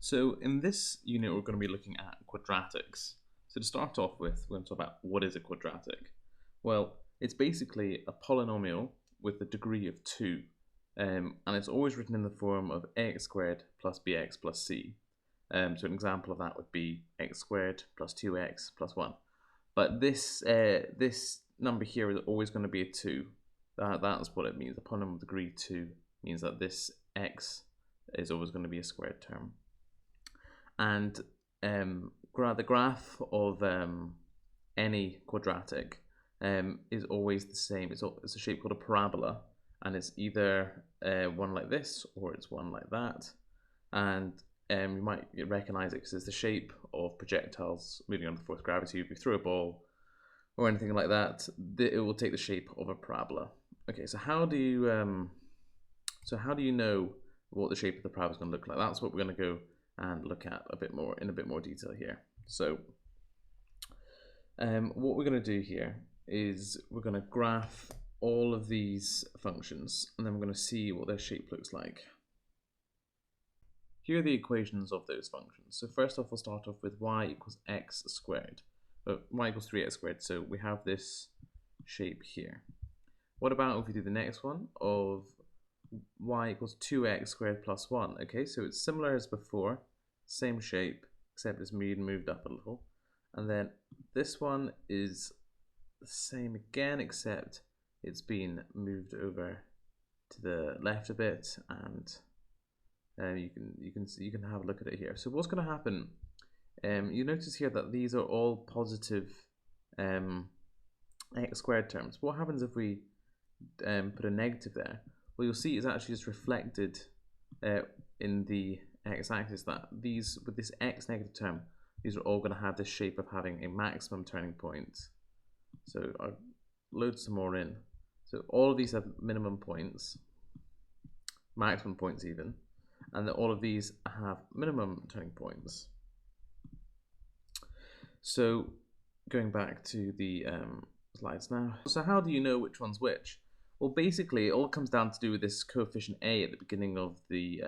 So in this unit, we're going to be looking at quadratics. So to start off with, we're going to talk about what is a quadratic. Well, it's basically a polynomial with a degree of 2, and it's always written in the form of x squared plus bx plus c. So an example of that would be x squared plus 2x plus 1. But this number here is always going to be a 2. That's what it means. A polynomial of degree 2 means that this x is always going to be a squared term. And the graph of any quadratic is always the same. It's a shape called a parabola, and it's either one like this or it's one like that. And you might recognize it because it's the shape of projectiles moving under the force of gravity. If you throw a ball or anything like that, it will take the shape of a parabola. Okay, so how do you know what the shape of the parabola is going to look like? That's what we're going to go and look at in a bit more detail here. So what we're going to do here is we're going to graph all of these functions, and then we're going to see what their shape looks like. Here are the equations of those functions. So first off, we'll start off with y equals x squared. Y equals 3x squared, so we have this shape here. What about if we do the next one of y equals 2x squared plus 1? Okay, so it's similar as before, same shape, except it's moved up a little. And then this one is the same again, except it's been moved over to the left a bit, and you can have a look at it here. So what's going to happen? You notice here that these are all positive x squared terms. What happens if we put a negative there? Well, you'll see it's actually just reflected in the x-axis that these, with this x negative term, these are all going to have this shape of having a maximum turning point. So I'll load some more in. So all of these have minimum points, maximum points even, and that all of these have minimum turning points. So going back to the slides now. So how do you know which one's which? Well, basically, it all comes down to do with this coefficient a at the beginning of the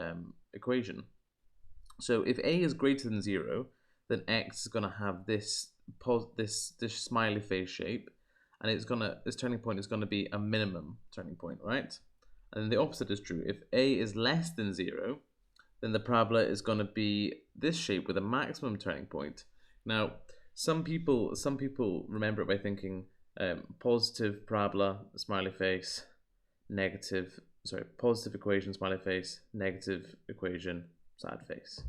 equation. So if a is greater than 0, then x is going to have this smiley face shape, and this turning point is going to be a minimum turning point, right? And then the opposite is true. If a is less than 0, then the parabola is going to be this shape with a maximum turning point. Now, some people remember it by thinking positive parabola, smiley face, positive equation, smiley face, negative equation, sad face.